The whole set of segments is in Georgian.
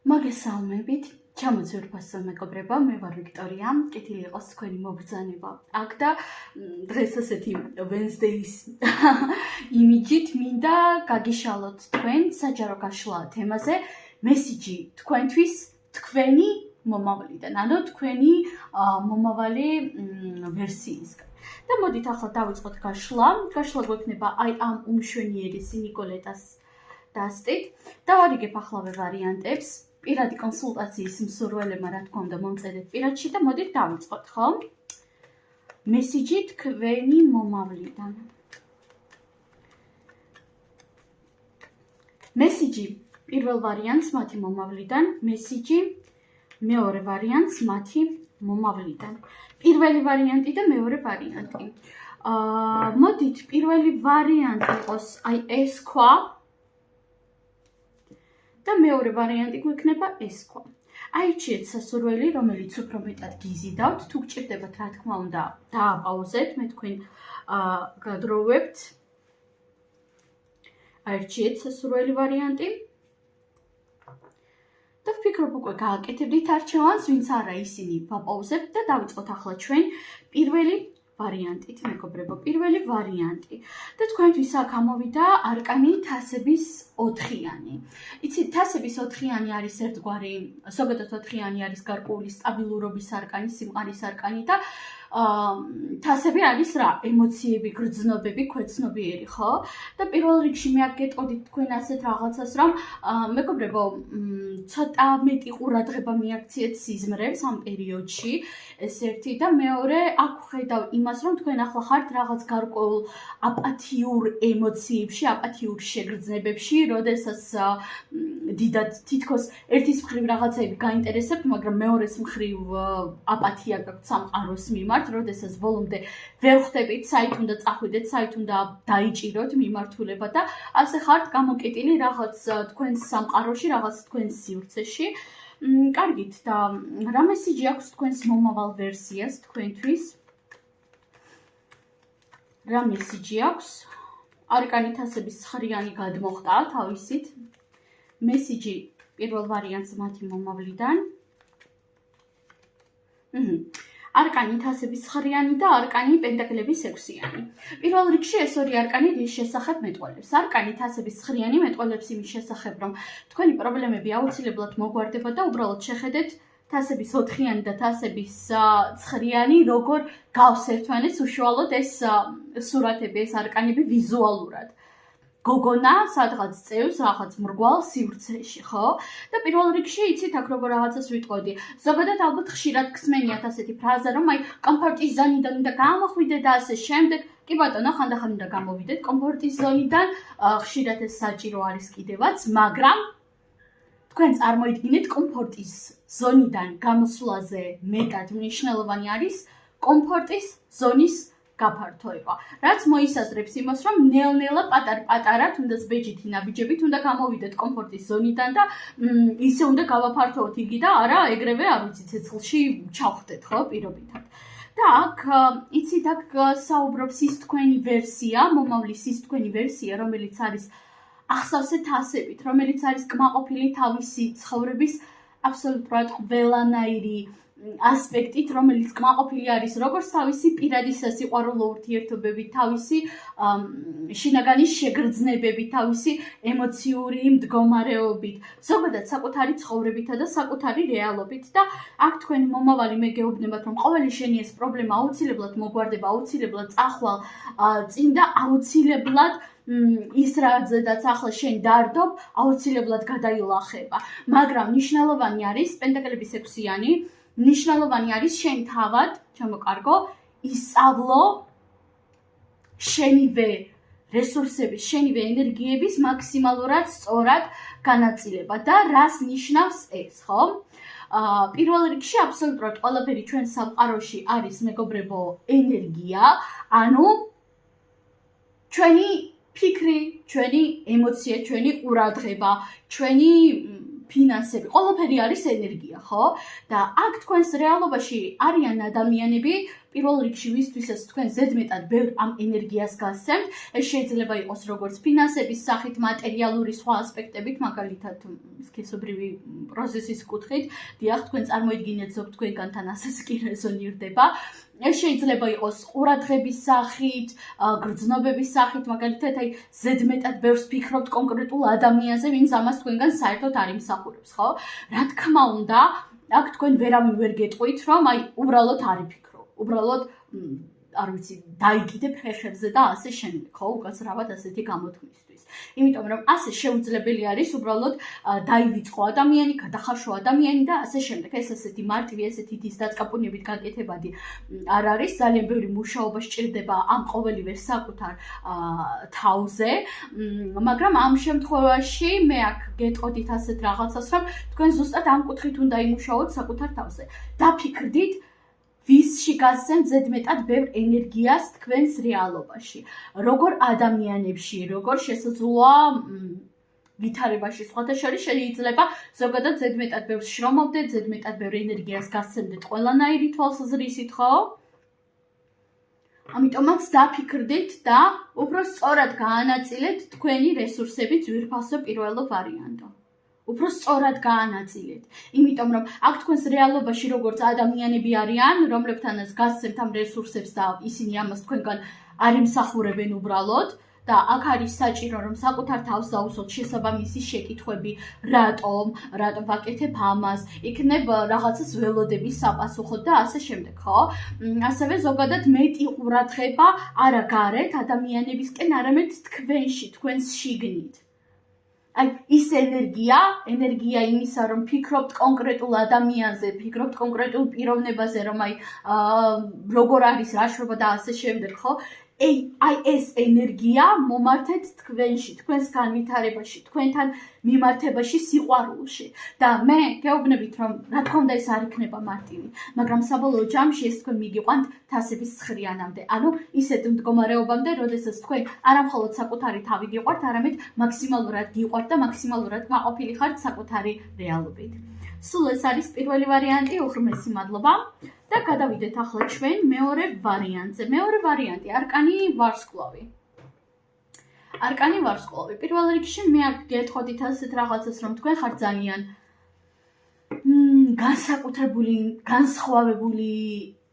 მოგესალმებით, ჩამოძვირფასო მეგობრებო, მე ვარ ვიქტორია, კეთილი იყოს თქვენი მობრძანება. აქ და დღეს ასეთი Wednesdays იმიჯით მინდა გაგიშალოთ თქვენ საჯარო გაშლა თემაზე, მესიჯი თქვენთვის თქვენი მომავლიდან, ანუ თქვენი მომავალი ვერსიისგან. და მოდით ახლა დავიწყოთ გაშლა. გაშლა გვექნება აი ამ უმშვენიერესი ნიკოლეტას დასტით. დავარიგებახლავე ვარიანტებს. პირადი კონსულტაციის მსურველებმა რა თქმა უნდა მომწერეთ პირადში და მოდით დავიწყოთ, ხო? მესიჯი თქვენი მომავლიდან. მესიჯი პირველ ვარიანტს მათი მომავლიდან, მესიჯი მეორე ვარიანტს მათი მომავლიდან. პირველი ვარიანტი და მეორე ვარიანტი. მოდით პირველი ვარიანტი იყოს აი ეს ქვა და მეორე ვარიანტი გვექნება ეს ქვა. აირჩიეთ სასურველი, რომელიც უფრო მეტად გიზიდავთ, თუ გჭირდებათ რა თქმა უნდა დააპაუზეთ, მე თქვენ გადროვებთ. აირჩიეთ სასურველი ვარიანტი. და ვფიქრობ უკვე გააკეთებდით არჩევანს, ვინც არა ისინი ვაპაუზებთ და დავიწყოთ ახლა ჩვენ პირველი ვარიანტით, მეგობრებო, პირველი ვარიანტი. და თქვენთვის აქ ამოვიდა არკანი თასების 4-იანი. იცით, თასების 4-იანი არის ერთგვარი, ზოგადად 4-იანი არის გარკვეული სტაბილურობის არკანი, სიმყარის არკანი და თასები არის რა, ემოციები, გრძნობები, ქვეცნობიერი, ხო? და პირველ რიგში მე აქ გეტყოდით თქვენ ასეთ რაღაცას, რომ მეგობრებო, ცოტა მეტი ყურადღება მიაქციეთ სიზმრებს ამ პერიოდში, ეს ერთი და მეორე, აქ ვხედავ იმას, რომ თქვენ ახლა ხართ რაღაც გარკვეულ აპათიურ ემოციებში, აპათიურ შეგრძნებებში, როდესაც დიდად თითქოს ერთის მხრივ რაღაცები გაინტერესებთ, მაგრამ მეორეს მხრივ აპათია გაქვთ სამყაროს მიმართ, როდესაც ბოლომდე ვერ ხვდებით, საით უნდა წახვიდეთ, საით უნდა დაიჭიროთ მიმართულება და ასე ხართ გამოკეტილი რაღაც თქვენს სამყაროში, რაღაც თქვენს სივრცეში. კარგით და რა მესიჯი აქვს თქვენს მომავალ ვერსიას თქვენთვის? რა მესიჯი აქვს? არკანი თასების 9-იანი გადმოხდა თავისით. მესიჯი პირველ ვარიანტს მათი მომავლიდან. არკანი თასების 9-იანი და არკანი პენტაკლების 6-იანი. პირველ რიგში ეს ორი არკანი რის შესახებ მეტყველებს. არკანი თასების 9-იანი მეტყველებს იმის შესახებ, რომ თქვენი პრობლემები აუცილებლად მოგვარდება და უბრალოდ შეხედეთ თასების 4-იანი და თასების 9-იანი როგორ გავს ერთმანეთს უშუალოდ ეს სურათები, ეს არკანები ვიზუალურად. გოგონა სადღაც წევს რაღაც მრგვალ სივრცეში, ხო? და პირველ რიგში იცით აქ როგორ რაღაცას ვიტყოდი. ზოგადად ალბათ ხშირად გსმენიათ ასეთი ფრაზა, რომ აი კომფორტის ზონიდან უნდა გამოხვიდე და ასე შემდეგ. კი ბატონო, ხანდახან უნდა გამოვიდეთ კომფორტის ზონიდან, ხშირად ეს საჭირო არის კიდევაც, მაგრამ თქვენ წარმოიდგინეთ კომფორტის ზონიდან გამოსვლაზე მეტად მნიშვნელოვანი არის კომფორტის ზონის გაფართოება, რაც მოისაზრებს იმას, რომ ნელ-ნელა პატარ-პატარა, თუნდაც ბეჯითი ნაბიჯებით უნდა გამოვიდეთ კომფორტის ზონიდან და ისე უნდა გავაფართოვოთ იგი და არა ეგრევე, არ ვიცი, ცეცხლში ჩავხდეთ, ხო, პირობითად. და აქ, იცით, აქ საუბრობს ის თქვენი ვერსია, მომავლის ის თქვენი ვერსია, რომელიც არის ახსავსე თასებით, რომელიც არის კმაყოფილი თავისი ცხოვრების აბსოლუტურად ყველანაირი ასპექტით, რომელიც კმაყოფილი არის როგორც თავისი პირადი სასიყვარულო ურთიერთობებით, თავისი შინაგანი შეგრძნებებით, თავისი ემოციური მდგომარეობით, ზოგადად საკუთარი ცხოვრებითა და საკუთარი რეალობით და აქ თქვენი მომავალი მე გეუბნებათ, რომ ყოველი შენი ეს პრობლემა აუცილებლად მოგვარდება, აუცილებლად წახვალ წინ და აუცილებლად ის რაზედაც ახლა შენ დარდობ, აუცილებლად გადაილახება. მაგრამ მნიშვნელოვანი არის პენტაკლების 6-იანი, ნიშნულოვანი არის შენ თავად, ჩამოკარგო, ისწავლო შენივე რესურსების, შენივე ენერგიების მაქსიმალურად სწორად განაწილება და რას ნიშნავს ეს, ხო? პირველ რიგში აბსოლუტურად ყველაფერი ჩვენ სამყაროში არის, მეგობრებო, ენერგია, ანუ ჩვენი ფიქრი, ჩვენი ემოცია, ჩვენი ყურადღება, ჩვენი ფინანსები, ყველაფერი არის ენერგია, ხო? და აქ თქვენს რეალობაში არიან ადამიანები, პირველ რიგში ვისთვისაც თქვენ ზედმეტად ბევრ ამ ენერგიას გასცემთ, ეს შეიძლება იყოს როგორც ფინანსების სახით, მატერიალური სხვა ასპექტებით, მაგალითად სქესობრივი პროცესის კუთხით, დიახ, თქვენ წარმოიდგინეთ ზოგ თქვენგანთან ასეც კი რეზონირდება. ეს შეიძლება იყოს ყურადღების სახით, გრძნობების სახით, მაგალითად, აი ზედმეტად ბევრს ფიქრობთ კონკრეტულ ადამიანზე, ვინც ამას თქვენგან საერთოდ არ იმსახურებს, ხო? რა თქმა უნდა, აქ თქვენ ვერავინ ვერ გეტყვით, რომ აი უბრალოდ არ იფიქრო. უბრალოდ არ ვიცი, დაიგიდებ ხეხებზე და ასე შემდეგ, ხო? უკაცრავად ასეთი გამოთქმისთვის. იმიტომ რომ ასე შეუძლებელი არის უბრალოდ დაივიწყო ადამიანი, გადახარშო ადამიანი და ასე შემდეგ. ეს ასეთი მარტივი, ესეთი ის დაწყაპუნებით გაკეთებადი არ არის. ძალიან ბევრი მუშაობა სჭირდება ამ ყოველივე საკუთარ თავზე, მაგრამ ამ შემთხვევაში მე აქ გეტყოდით ასეთ რაღაცას, რომ თქვენ ზუსტად ამ კუთხით უნდა იმუშაოთ საკუთარ თავზე. დაფიქრდით ვისში გასცემთ ზედმეტად ბევრ ენერგიას თქვენს რეალობაში. როგორ ადამიანებში, როგორ შესაძლოა ვითარებაში სხვათა შორის შეიძლება ზოგადად ზედმეტად ბევრს შრომობდეთ, ზედმეტად ბევრ ენერგიას გასცემდეთ ყველანაირი თვალსაზრისით, ხო? ამიტომაც დაფიქრდით და უფრო სწორად გაანაწილეთ თქვენი რესურსები ძვირფასო პირველო ვარიანტო. უფრო სწორად გაანაწილეთ. იმიტომ რომ აქ თქვენს რეალობაში როგორც ადამიანები არიან, რომლებთანაც გასცემთ ამ რესურსებს და ისინი ამას თქვენგან არ იმსახურებენ უბრალოდ და აქ არის საჭირო რომ საკუთარ თავს დაუსვოთ შესაბამისი შეკითხვები, რატომ ვაკეთებ ამას, იქნებ რაღაცას ველოდების საპასუხოდ და ასე შემდეგ, ხო? ასევე ზოგადად მეტი ყურადღება არა გარეთ ადამიანებისკენ, არამედ თქვენში, თქვენს შიგნით. აი ის ენერგია იმისა, რომ ფიქრობთ კონკრეტულ ადამიანზე, ფიქრობთ კონკრეტულ პიროვნებაზე, რომ აი როგორ არის რაშრობა და ასე შემდეგ, ხო? აი ეს ენერგია მომართეთ თქვენში, თქვენს განვითარებაში, თქვენთან მიმართებაში, სიყვარულში. და მე გეუბნებით, რომ რა თქმა უნდა ეს არ იქნება მარტივი, მაგრამ საბოლოო ჯამში ეს თქვენ მიგიყვანთ თასების ცხრიანამდე. ანუ ისეთ მდგომარეობამდე, როდესაც თქვენ არამხოლოდ საკუთარი თავი გიყვართ, არამედ მაქსიმალურად გიყვართ და მაქსიმალურად კმაყოფილი ხართ საკუთარი რეალობით. სულ ეს არის პირველი ვარიანტი, უღრმესი მადლობა. და გადავიდეთ ახლა ჩვენ მეორე ვარიანტზე. მეორე ვარიანტი არკანი ვარსკვლავი. არკანი ვარსკვლავი. პირველ რიგში მე აქ გეტყოდით ასეთ რაღაცას, რომ თქვენ ხართ ძალიან განსაკუთრებული, განსხვავებული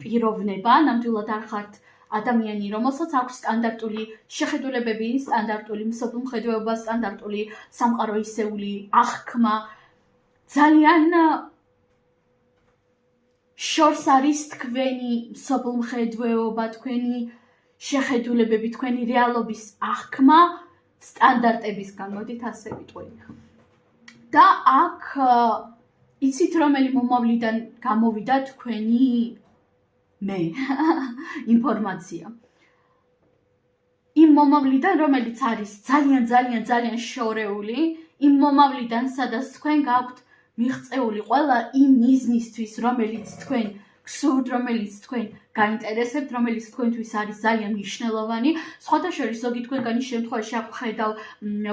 პიროვნება, ნამდვილად არ ხართ ადამიანი, რომელსაც აქვს სტანდარტული შეხედულებები, სტანდარტული მსოფლმხედველობა, სტანდარტული სამყაროისეული აღქმა. ძალიან შორს არის თქვენი მსოფლმხედველობა, თქვენი შეხედულებები, თქვენი რეალობის აღქმა სტანდარტებისგან, მოდით ასე ვიტყვი. და აქ იცით რომელი მომავლიდან გამოვიდა თქვენი მე ინფორმაცია. იმ მომავლიდან, რომელიც არის ძალიან შორეული, იმ მომავლიდან, სადაც თქვენ გაქვთ მიღწეული ყველა იმ მიზნისთვის, რომელიც თქვენ გსურთ, რომელიც თქვენ გაინტერესებთ, რომელიც თქვენთვის არის ძალიან მნიშვნელოვანი. სხვათა შორის ზოგი თქვენგანი შემთხვევაში აქ ხედავ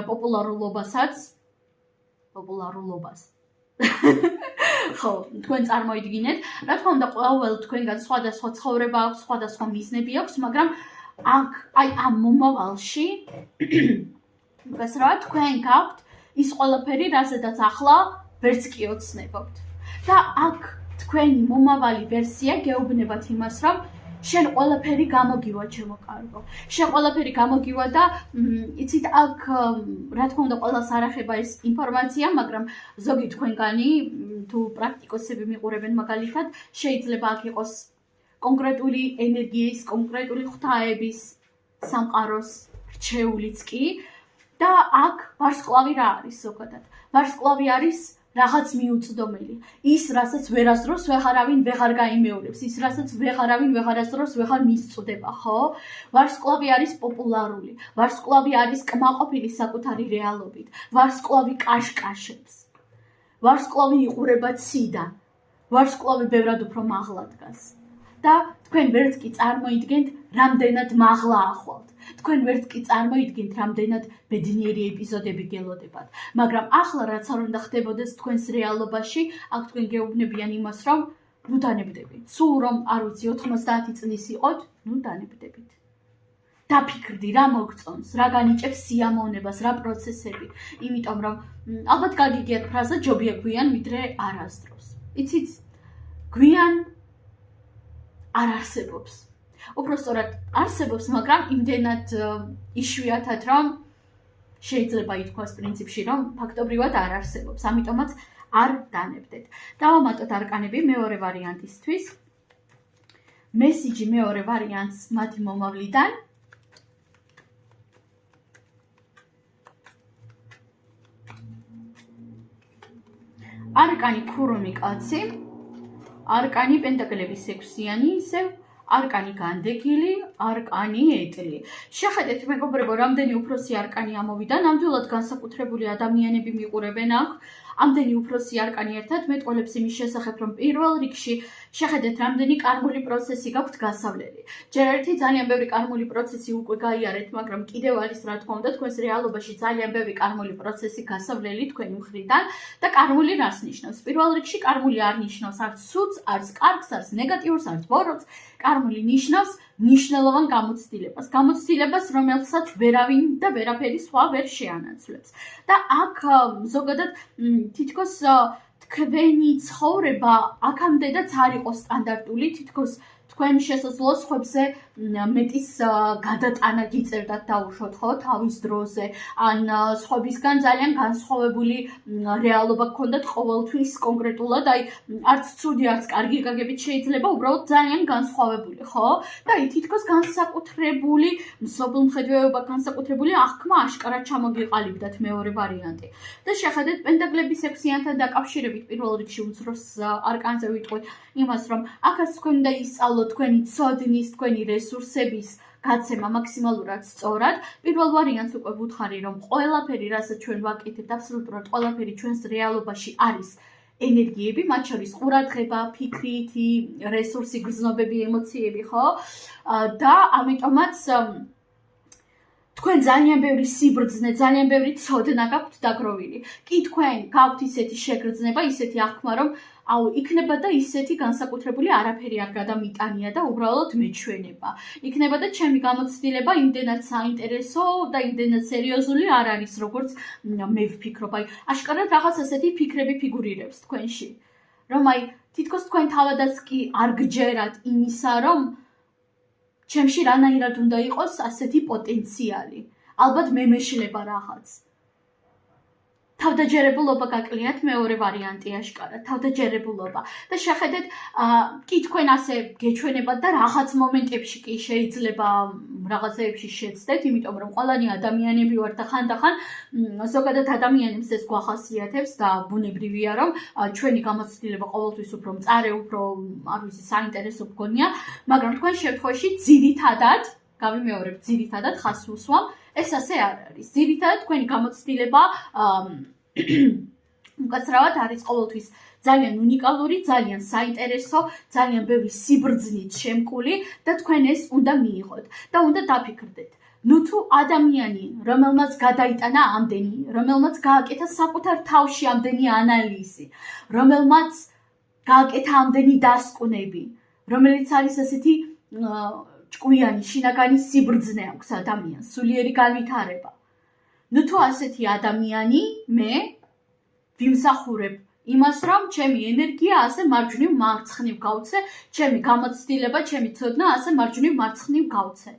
პოპულარულობასაც. ხო, თქვენ წარმოიდგინეთ, რა თქმა უნდა, ყოველ თქვენგან სხვადასხვა ცხოვრება აქვს, სხვადასხვა მიზნები აქვს, მაგრამ აქ აი ამ მომავალში გასრავად თქვენ გაქვთ ის ყველაფერი, რასაც ახლა ვერც კი ოცნებობთ. და აქ თქვენი მომავალი ვერსია გეუბნებათ იმას, რომ შენ ყველაფერი გამოგივა, ჩემო კარგო. შენ ყველაფერი გამოგივა და იცით აქ რა თქმა უნდა ყველას არ ახება ეს ინფორმაცია, მაგრამ ზოგი თქვენგანი თუ პრაქტიკოსები მიყურებენ მაგალითად, შეიძლება აქ იყოს კონკრეტული ენერგიის, კონკრეტული ღვთაების, სამყაროს რჩეულიც კი და აქ ვარსკვლავი რა არის ზოგადად? ვარსკვლავი არის რაღაც მიუწვდომელი. ის, რასაც ვერასდროს ვეღარავინ ვეღარ გაიმეორებს, ის, რასაც ვეღარავინ ვეღარასდროს ვეღარ მისწვდება, ხო? ვარსკვლავი არის პოპულარული. ვარსკვლავი არის კმაყოფილი საკუთარი რეალობით. ვარსკვლავი კაშკაშებს. ვარსკვლავი იყურება ციდან. ვარსკვლავი ბევრად უფრო მაღლა დგას. და თქვენ ვერც კი წარმოიდგენთ რამდენად მაღლა ახვალთ. თქვენ ვერც კი წარმოიდგენთ რამდენად ბედნიერი ეპიზოდები გელოდებათ. მაგრამ ახლა რაც არ უნდა ხდებოდეს თქვენს რეალობაში, აქ თქვენ გეუბნებიან იმას, რომ ნუ დანებდებით. სულ რომ არ ვიცი 90 წლის იყოთ, ნუ დანებდებით. დაფიქრდი რა მოგწონს, რა განიჭებს სიამოვნებას, რა პროცესები. იმიტომ რომ ალბათ გაგიგიათ ფრაზა ჯობია გვიან ვიდრე არასდროს. იცით, გვიან არ არსებობს. უпростоრად არსებობს, მაგრამ იმდენად იშვიათად, რომ შეიძლება ითქვას პრინციპში, რომ ფაქტობრივად არ არსებობს. ამიტომაც არ დანებდეთ. დავამატოთ არკანები მეორე ვარიანტისთვის. მესიჯი მეორე ვარიანტს მათი მომავლიდან. არკანი ქურუმი კაცი, არკანი პენტაკლების 6-იანი, ისევ არკანი განდეგილი, არკანი ეტლი. შეხედეთ მეგობრებო, რამდენი უფროსი არკანი ამოვიდა, ნამდვილად განსაკუთრებული ადამიანები მიყურებენ აქ. ამდენი უფროსი არკანი ერთად მეტყოლებს იმის შესახებ, რომ პირველ რიგში შეხედეთ რამდენი კარმული პროცესი გაქვთ გასავლელი. ჯერ ერთი ძალიან ბევრი კარმული პროცესი უკვე გაიარეთ, მაგრამ კიდევ არის რა თქმა უნდა თქვენს რეალობაში ძალიან ბევრი კარმული პროცესი გასავლელი თქვენი მხრიდან და კარმული რას ნიშნავს? პირველ რიგში კარმული არ ნიშნავს არც ცუდს, არც კარგს, არც ნეგატიურს, არც ბოროტს. კარმული ნიშნავს მნიშვნელოვან გამოცდილებას, გამოცდილებას, რომელსაც ვერავინ და ვერაფერი სხვა ვერ შეანაცვლებს. და აქ ზოგადად თითქოს თქვენი ცხოვრება აქამდეც არ იყო სტანდარტული, თითქოს თქვენ შესაძლოა სხვებზე მეტის გადატანა გიწერდათ დაუშვოთ ხო თავის დროზე, ან სხვებისგან ძალიან განსხვავებული რეალობა გქონდათ ყოველთვის კონკრეტულად, აი არც ცუდი, არც კარგი გაგებით შეიძლება, უბრალოდ ძალიან განსხვავებული, ხო? და აი თითქოს განსაკუთრებული მსოფლმხედველობა, განსაკუთრებული აღქმა აშკარად ჩამოგიყალიბდათ მეორე ვარიანტი. და შეხედეთ პენტაკლების 6-იანთან დაკავშირებით პირველ რიგში უძროს არკანზე ვიტყვით იმას, რომ აქაც თქვენ უნდა ისწავლოთ თქვენი ცოდნის, თქვენი რესურსების გაცემა მაქსიმალურად სწორად. პირველ ვარიანტს უკვე ვუთხარი, რომ ყველაფერი, რასაც ჩვენ ვაკეთებთ, აბსოლუტურად ყველაფერი ჩვენს რეალობაში არის ენერგიები, მათ შორის ყურადღება, ფიქრითი, რესურსი, გრძნობები, ემოციები, ხო? და ამიტომაც თქვენ ძალიან ბევრი სიბრძნე, ძალიან ბევრი ცოდნა გაქვთ დაგროვილი. კი თქვენ გაქვთ ისეთი შეგრძნება, ისეთი აღქმა, რომ იქნება და ისეთი განსაკუთრებული არაფერი არ გადამიტანია და უბრალოდ მეჩვენება. იქნება და ჩემი გამოცდილება იმდენად საინტერესო და იმდენად სერიოზული არ არის, როგორც მე ვფიქრობ. აი, აშკარად რაღაც ასეთი ფიქრები ფიგურირებს თქვენში. რომ აი, თითქოს თქვენ თავადაც კი არ გჯერათ იმისა, რომ ჩემში რანაირად უნდა იყოს ასეთი პოტენციალი. ალბათ მე მეშლება რაღაც. თავდაჯერებულობა გაკლიათ მეორე ვარიანტი აშკარად, თავდაჯერებულობა. და შეხედეთ, კი თქვენ ასე გეჩვენებათ და რაღაც მომენტებში კი შეიძლება რაღაცეებში შეცდეთ, იმიტომ რომ ყველანი ადამიანები ვართ და ხანდახან ზოგადად ადამიანებს ეს გვახასიათებს და ბუნებრივია, რომ ჩვენი გამოცდილება ყოველთვის უფრო მწარე, უფრო არ ვიცი, საინტერესო გქონია, მაგრამ თქვენ შემთხვევაში ძირითადად, გავიმეორებ, ძირითადად ხაზს უსვამ, ეს ასე არ არის. ძირითადად თქვენი გამოცდილება უკაცრავად არის ყოველთვის ძალიან უნიკალური, ძალიან საინტერესო, ძალიან ბევრი სიბრძნით შემკული და თქვენ ეს უნდა მიიღოთ და უნდა დაფიქრდეთ. ნუ თუ ადამიანი, რომელმაც გადაიტანა ამდენი, რომელმაც გააკეთა საკუთარ თავში ამდენი ანალიზი, რომელმაც გააკეთა ამდენი დასკვნები, რომელიც არის ასეთი ჭკვიანი, შინაგანი სიბრძნე აქვს ადამიანს, სულიერი განვითარება. ნუ თუ ასეთი ადამიანი, მე ვიმსახურებ იმას, რომ ჩემი ენერგია ასე მარჯვნივ მარცხნივ გავცე, ჩემი გამოცდილება, ჩემი ცოდნა ასე მარჯვნივ მარცხნივ გავცე.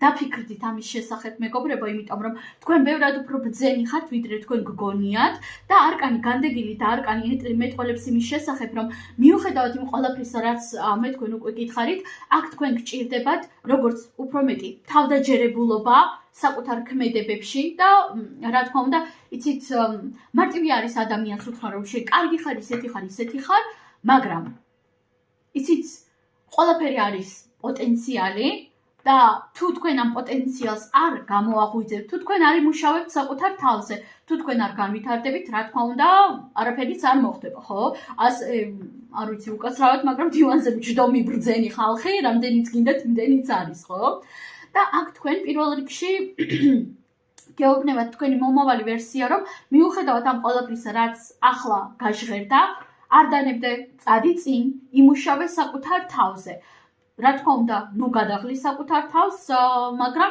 დაფიქრდით ამის შესახებ, მეგობრებო, იმიტომ რომ თქვენ ბევრად უფრო ბრძენი ხართ, ვიდრე თქვენ გგონიათ და არკანი განდეგილი და არკანი ეტლი მეტყოლებს იმის შესახებ, რომ მიუხედავად იმ ყველაფრისა, რაც მე თქვენ უკვე გითხარით, აქ თქვენ გჭირდებათ როგორც უფრო მეტი თავდაჯერებულობა საკუთარ ქმედებებში და რა თქმა უნდა, იცით, მარტივი არის ადამიანს უთხრა, რომ შენ კარგი ხარ, ისეთი ხარ, მაგრამ იცით, ყველაფერი არის პოტენციალი და თუ თქვენ ამ პოტენციალს არ გამოაღვიძებთ, თუ თქვენ არ იმუშავებთ საკუთარ თავზე, თუ თქვენ არ განვითარდებით, რა თქმა უნდა, არაფერიც არ მოხდება, ხო? არ ვიცი უკაცრავად, მაგრამ დივანზე მჯდომი ბრძენი ხალხი, რამდენიც გინდათ, იმდენიც არის, ხო? და აქ თქვენ პირველ რიგში გეუბნებათ თქვენი მომავალი ვერსია, რომ მიუხედავად ამ ყველაფრისა, რაც ახლა გაჟღერდა, არ დანებდე, წადი წინ, იმუშავე საკუთარ თავზე. რა თქმა უნდა, ნუ გადაღლი საკუთარ თავს, მაგრამ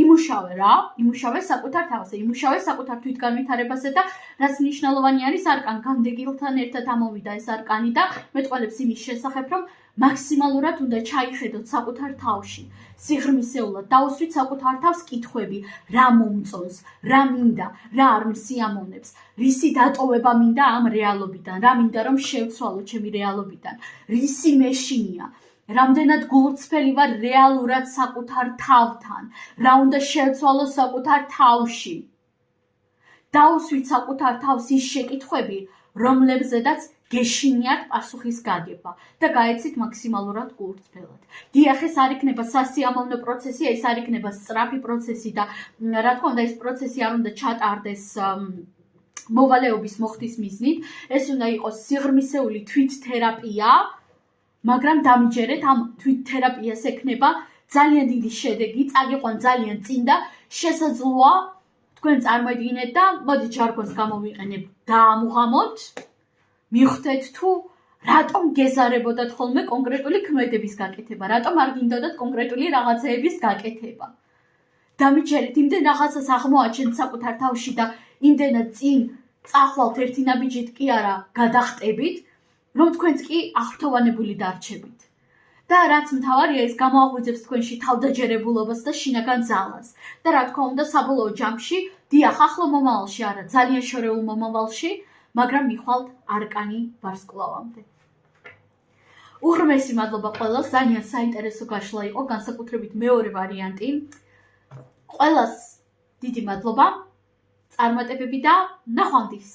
იმუშავე საკუთარ თავზე, იმუშავე საკუთარ თვითგანვითარებაზე და რაც მნიშვნელოვანი არის, არკან განდეგილთან ერთად ამოვიდა ეს არკანი და მეტყველებს იმის შესახებ, რომ მაქსიმალურად უნდა ჩაიხედოთ საკუთარ თავში. სიღრმისეულად დაუსვით საკუთარ თავს კითხვები, რა მომწონს, რა მინდა, რა არ მსიამოვნებს, რისი დატოვება მინდა ამ რეალობიდან, რა მინდა რომ შევცვალო ჩემი რეალობიდან, რისი მეშინია, რამდენად გულწრფელი ვარ რეალურად საკუთარ თავთან, რა უნდა შევცვალო საკუთარ თავში. დაუსვით საკუთარ თავს ის შეკითხვები, რომლებზედაც გეშინიათ პასუხის გაგება და გაეცით მაქსიმალურად გულწრფელად. დიახ, ეს არ იქნება სასიამოვნო პროცესი, ეს არ იქნება სწრაფი პროცესი და რა თქმა უნდა ეს პროცესი არ უნდა ჩატარდეს მოვალეობის მოხდის მიზნით, ეს უნდა იყოს სიღრმისეული თვითთერაპია, მაგრამ დამიჯერეთ ამ თვითთერაპიას ექნება ძალიან დიდი შედეგი, წაგიყვან ძალიან წინ და შესაძლოა თქვენ წარმოედგინეთ და მოდი ჯარგონს გამოვიყენებ, დაამუღამოთ, მიხვდეთ თუ რატომ გეზარებოდათ ხოლმე კონკრეტული ქმედების გაკეთება, რატომ არ გინდოდათ კონკრეტული რაღაცეების გაკეთება. დამიჯერეთ, იმდენ რაღაცას აღმოაჩენთ საკუთარ თავში და იმდენად წინ წახვალთ ერთი ნაბიჯით კი არა გადახტებით, რომ თქვენც კი აღფრთოვანებული დარჩებით. და რაც მთავარია, ეს გამოაღვიძებს თქვენში თავდაჯერებულობას და შინაგან ძალას. და რა თქმა უნდა, საბოლოო ჯამში, დიახ, ახლო მომავალში არა, ძალიან შორეულ მომავალში, მაგრამ მიხვალთ არკანი ვარსკვლავამდე. უღრმესი მადლობა ყველას, ძალიან საინტერესო გაშლა იყო, განსაკუთრებით მეორე ვარიანტი. ყველას დიდი მადლობა, წარმატებები და ნახვამდის.